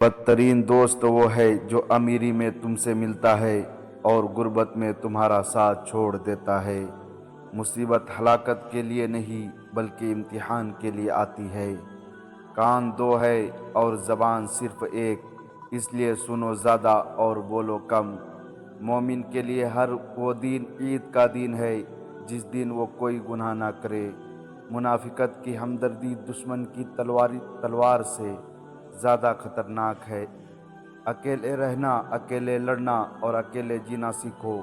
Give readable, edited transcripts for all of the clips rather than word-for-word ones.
बदतरीन दोस्त वो है जो अमीरी में तुमसे मिलता है और गुर्बत में तुम्हारा साथ छोड़ देता है। मुसीबत हलाकत के लिए नहीं बल्कि इम्तिहान के लिए आती है। कान दो है और ज़बान सिर्फ एक, इसलिए सुनो ज़्यादा और बोलो कम। मोमिन के लिए हर वो दिन ईद का दिन है जिस दिन वो कोई गुनाह ना करे। मुनाफिकत की हमदर्दी दुश्मन की तलवार से ज़्यादा खतरनाक है। अकेले रहना, अकेले लड़ना और अकेले जीना सीखो,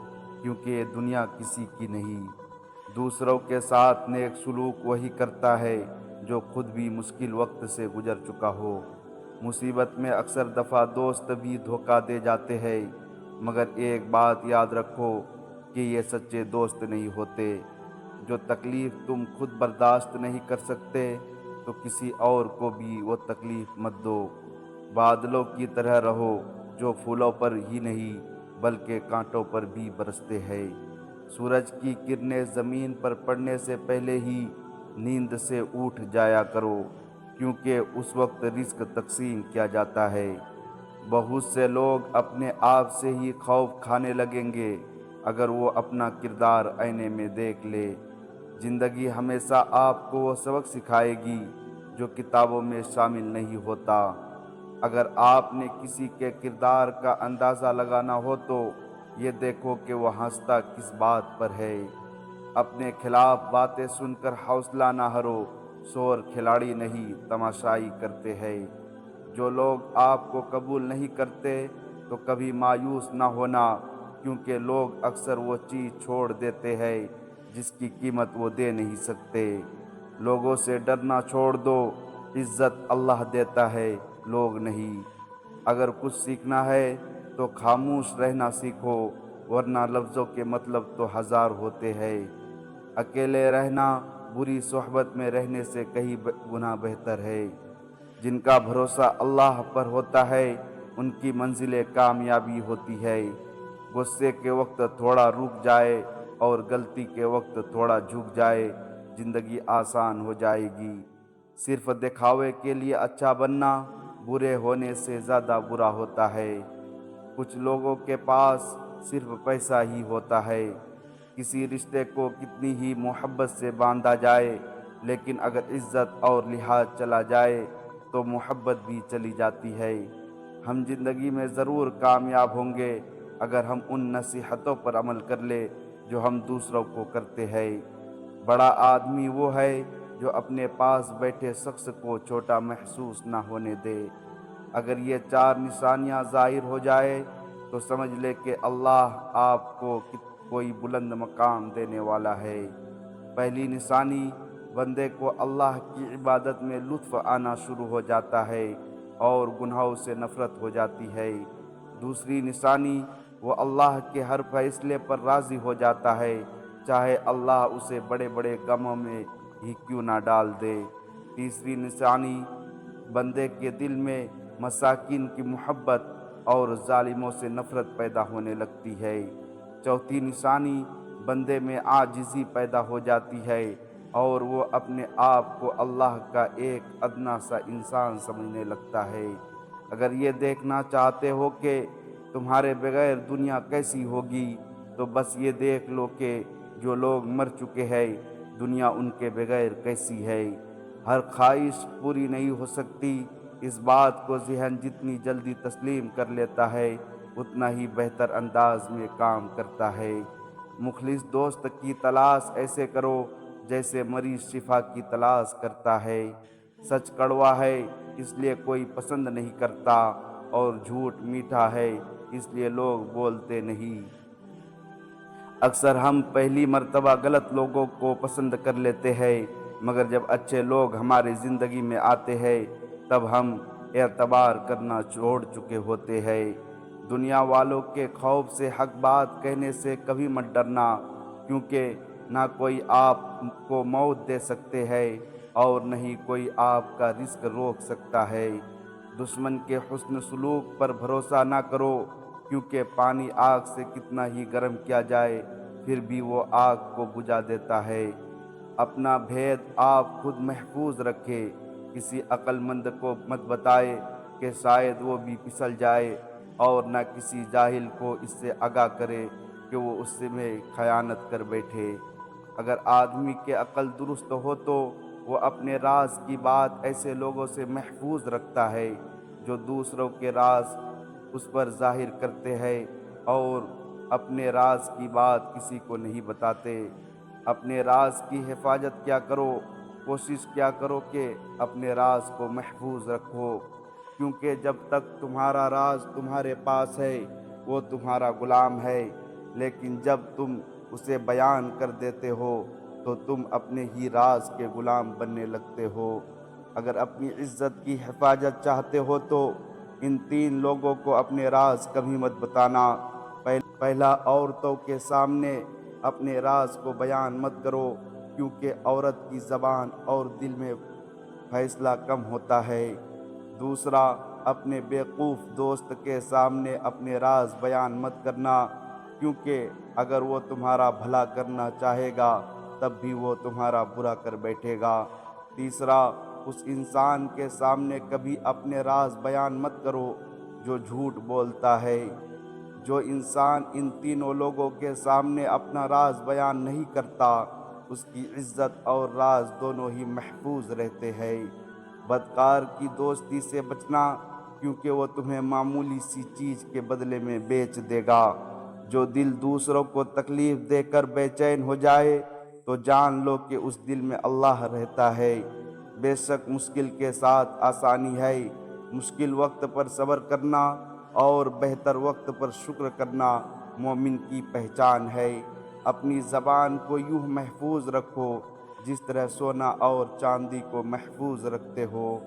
क्योंकि ये दुनिया किसी की नहीं। दूसरों के साथ नेक सलूक वही करता है जो खुद भी मुश्किल वक्त से गुजर चुका हो। मुसीबत में अक्सर दफ़ा दोस्त भी धोखा दे जाते हैं, मगर एक बात याद रखो कि ये सच्चे दोस्त नहीं होते। जो तकलीफ़ तुम खुद बर्दाश्त नहीं कर सकते तो किसी और को भी वो तकलीफ़ मत दो। बादलों की तरह रहो जो फूलों पर ही नहीं बल्कि कांटों पर भी बरसते हैं। सूरज की किरणें ज़मीन पर पड़ने से पहले ही नींद से उठ जाया करो, क्योंकि उस वक्त रिस्क तकसीम किया जाता है। बहुत से लोग अपने आप से ही खौफ खाने लगेंगे अगर वो अपना किरदार आईने में देख ले। ज़िंदगी हमेशा आपको वो सबक सिखाएगी जो किताबों में शामिल नहीं होता। अगर आपने किसी के किरदार का अंदाज़ा लगाना हो तो ये देखो कि वो हंसता किस बात पर है। अपने खिलाफ बातें सुनकर हौसला ना हारो, शोर खिलाड़ी नहीं तमाशाई करते हैं। जो लोग आपको कबूल नहीं करते तो कभी मायूस ना होना, क्योंकि लोग अक्सर वो चीज़ छोड़ देते हैं जिसकी कीमत वो दे नहीं सकते। लोगों से डरना छोड़ दो, इज़्ज़त अल्लाह देता है, लोग नहीं। अगर कुछ सीखना है तो खामोश रहना सीखो, वरना लफ्ज़ों के मतलब तो हज़ार होते हैं। अकेले रहना बुरी सोहबत में रहने से कहीं गुना बेहतर है। जिनका भरोसा अल्लाह पर होता है उनकी मंजिलें कामयाबी होती है। गुस्से के वक्त थोड़ा रुक जाए और गलती के वक्त थोड़ा झुक जाए, ज़िंदगी आसान हो जाएगी। सिर्फ दिखावे के लिए अच्छा बनना बुरे होने से ज़्यादा बुरा होता है। कुछ लोगों के पास सिर्फ पैसा ही होता है। किसी रिश्ते को कितनी ही मोहब्बत से बांधा जाए, लेकिन अगर इज़्ज़त और लिहाज चला जाए तो मोहब्बत भी चली जाती है। हम ज़िंदगी में ज़रूर कामयाब होंगे अगर हम उन नसीहतों पर अमल कर ले जो हम दूसरों को करते हैं। बड़ा आदमी वो है जो अपने पास बैठे शख्स को छोटा महसूस ना होने दे। अगर ये चार निशानियां ज़ाहिर हो जाए तो समझ ले कि अल्लाह आपको कोई बुलंद मकाम देने वाला है। पहली निशानी, बंदे को अल्लाह की इबादत में लुत्फ़ आना शुरू हो जाता है और गुनाहों से नफ़रत हो जाती है। दूसरी निशानी, वो अल्लाह के हर फैसले पर राज़ी हो जाता है, चाहे अल्लाह उसे बड़े बड़े गमों में ही क्यों ना डाल दे। तीसरी निशानी, बंदे के दिल में मसाकिन की मोहब्बत और जालिमों से नफ़रत पैदा होने लगती है। चौथी निशानी, बंदे में आजिज़ी पैदा हो जाती है और वो अपने आप को अल्लाह का एक अदना सा इंसान समझने लगता है। अगर ये देखना चाहते हो कि तुम्हारे बगैर दुनिया कैसी होगी, तो बस ये देख लो कि जो लोग मर चुके हैं दुनिया उनके बगैर कैसी है। हर ख्वाहिश पूरी नहीं हो सकती, इस बात को ज़हन जितनी जल्दी तस्लीम कर लेता है उतना ही बेहतर अंदाज में काम करता है। मुखलिस दोस्त की तलाश ऐसे करो जैसे मरीज शिफा की तलाश करता है। सच कड़वा है इसलिए कोई पसंद नहीं करता, और झूठ मीठा है इसलिए लोग बोलते नहीं। अक्सर हम पहली मर्तबा गलत लोगों को पसंद कर लेते हैं, मगर जब अच्छे लोग हमारी ज़िंदगी में आते हैं तब हम एतबार करना छोड़ चुके होते हैं। दुनिया वालों के खौफ से हक बात कहने से कभी मत डरना, क्योंकि ना कोई आपको मौत दे सकते हैं और न ही कोई आपका रिस्क रोक सकता है। दुश्मन के हुस्न सलूक पर भरोसा ना करो, क्योंकि पानी आग से कितना ही गर्म किया जाए फिर भी वो आग को बुझा देता है। अपना भेद आप खुद महफूज रखें, किसी अक्लमंद को मत बताए, کہ شاید وہ بھی پھسل جائے، اور نہ کسی جاہل کو اس سے آگاہ کرے کہ وہ اس میں خیانت کر بیٹھے۔ اگر آدمی کی عقل درست ہو تو وہ اپنے راز کی بات ایسے لوگوں سے محفوظ رکھتا ہے جو دوسروں کے راز اس پر ظاہر کرتے ہیں اور اپنے راز کی بات کسی کو نہیں بتاتے۔ اپنے راز کی حفاظت کیا کرو، کوشش کیا کرو کہ اپنے راز کو محفوظ رکھو، کیونکہ جب تک تمہارا راز تمہارے پاس ہے وہ تمہارا غلام ہے، لیکن جب تم اسے بیان کر دیتے ہو تو تم اپنے ہی راز کے غلام بننے لگتے ہو۔ اگر اپنی عزت کی حفاظت چاہتے ہو تو ان 3 لوگوں کو اپنے راز کبھی مت بتانا۔ پہلا، عورتوں کے سامنے اپنے راز کو بیان مت کرو، کیونکہ عورت کی زبان اور دل میں فیصلہ کم ہوتا ہے۔ دوسرا، اپنے بیوقوف دوست کے سامنے اپنے راز بیان مت کرنا، کیونکہ اگر وہ تمہارا بھلا کرنا چاہے گا تب بھی وہ تمہارا برا کر بیٹھے گا۔ تیسرا، اس انسان کے سامنے کبھی اپنے راز بیان مت کرو جو جھوٹ بولتا ہے۔ جو انسان ان تینوں لوگوں کے سامنے اپنا راز بیان نہیں کرتا اس کی عزت اور راز دونوں ہی محفوظ رہتے ہیں۔ بدکار کی دوستی سے بچنا، کیونکہ وہ تمہیں معمولی سی چیز کے بدلے میں بیچ دے گا۔ جو دل دوسروں کو تکلیف دے کر بے چین ہو جائے تو جان لو کہ اس دل میں اللہ رہتا ہے۔ بے شک مشکل کے ساتھ آسانی ہے، مشکل وقت پر صبر کرنا اور بہتر وقت پر شکر کرنا مومن کی پہچان ہے۔ اپنی زبان کو یوں محفوظ رکھو جس طرح سونا اور چاندی کو محفوظ رکھتے ہو۔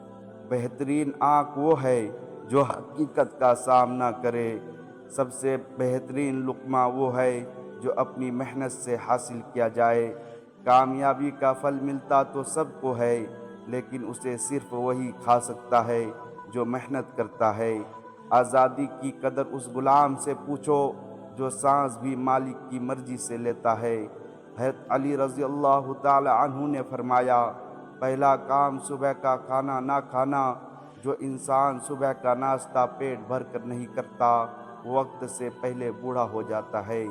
بہترین آنکھ وہ ہے جو حقیقت کا سامنا کرے۔ سب سے بہترین لقمہ وہ ہے جو اپنی محنت سے حاصل کیا جائے۔ کامیابی کا پھل ملتا تو سب کو ہے، لیکن اسے صرف وہی کھا سکتا ہے جو محنت کرتا ہے۔ آزادی کی قدر اس غلام سے پوچھو جو سانس بھی مالک کی مرضی سے لیتا ہے۔ حضرت علی رضی اللہ تعالی عنہ نے فرمایا، پہلا کام صبح کا کھانا نہ کھانا۔ جو انسان صبح کا ناشتہ پیٹ بھر کر نہیں کرتا وقت سے پہلے بوڑھا ہو جاتا ہے۔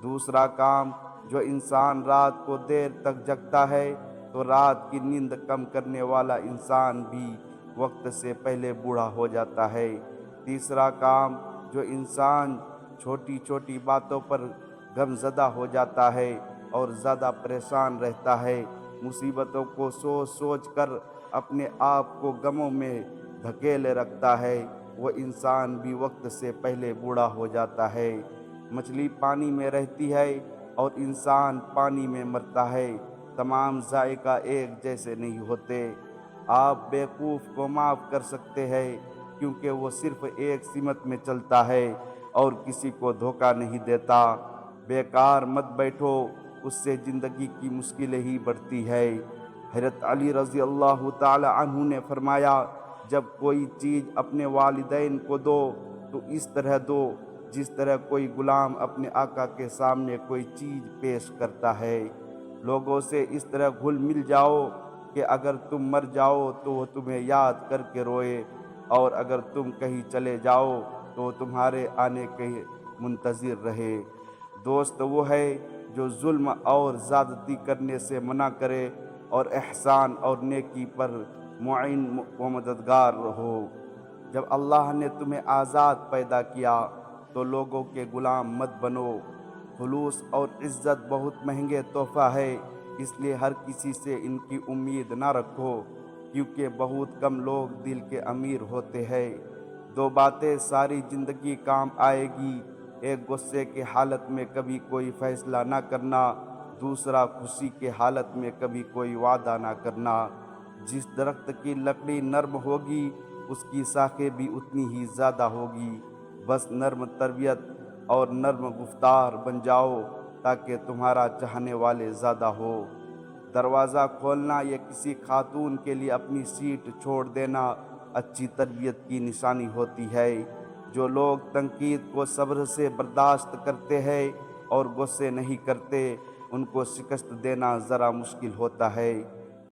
دوسرا کام، جو انسان رات کو دیر تک جگتا ہے تو رات کی نیند کم کرنے والا انسان بھی وقت سے پہلے بوڑھا ہو جاتا ہے۔ تیسرا کام، جو انسان چھوٹی چھوٹی باتوں پر غم زدہ ہو جاتا ہے اور زیادہ پریشان رہتا ہے، مصیبتوں کو سوچ سوچ کر اپنے آپ کو غموں میں دھکیلے رکھتا ہے، وہ انسان بھی وقت سے پہلے بوڑھا ہو جاتا ہے۔ مچھلی پانی میں رہتی ہے اور انسان پانی میں مرتا ہے، تمام ذائقہ ایک جیسے نہیں ہوتے۔ آپ بیوقوف کو معاف کر سکتے ہیں کیونکہ وہ صرف ایک سمت میں چلتا ہے اور کسی کو دھوکہ نہیں دیتا۔ بیکار مت بیٹھو، اس سے زندگی کی مشکلیں ہی بڑھتی ہے۔ حضرت علی رضی اللہ تعالی عنہ نے فرمایا، جب کوئی چیز اپنے والدین کو دو تو اس طرح دو جس طرح کوئی غلام اپنے آقا کے سامنے کوئی چیز پیش کرتا ہے۔ لوگوں سے اس طرح گھل مل جاؤ کہ اگر تم مر جاؤ تو وہ تمہیں یاد کر کے روئے، اور اگر تم کہیں چلے جاؤ تو وہ تمہارے آنے کے منتظر رہے۔ دوست وہ ہے جو ظلم اور زیادتی کرنے سے منع کرے اور احسان اور نیکی پر معین و مددگار ہو۔ جب اللہ نے تمہیں آزاد پیدا کیا تو لوگوں کے غلام مت بنو۔ خلوص اور عزت بہت مہنگے تحفہ ہے، اس لیے ہر کسی سے ان کی امید نہ رکھو، کیونکہ بہت کم لوگ دل کے امیر ہوتے ہیں۔ 2 باتیں ساری زندگی کام آئے گی، ایک غصے کے حالت میں کبھی کوئی فیصلہ نہ کرنا، دوسرا خوشی کے حالت میں کبھی کوئی وعدہ نہ کرنا۔ جس درخت کی لکڑی نرم ہوگی اس کی شاخیں بھی اتنی ہی زیادہ ہوگی۔ بس نرم تربیت اور نرم گفتار بن جاؤ تاکہ تمہارا چاہنے والے زیادہ ہو۔ دروازہ کھولنا یا کسی خاتون کے لیے اپنی سیٹ چھوڑ دینا اچھی تربیت کی نشانی ہوتی ہے۔ جو لوگ تنقید کو صبر سے برداشت کرتے ہیں اور غصے نہیں کرتے ان کو شکست دینا ذرا مشکل ہوتا ہے۔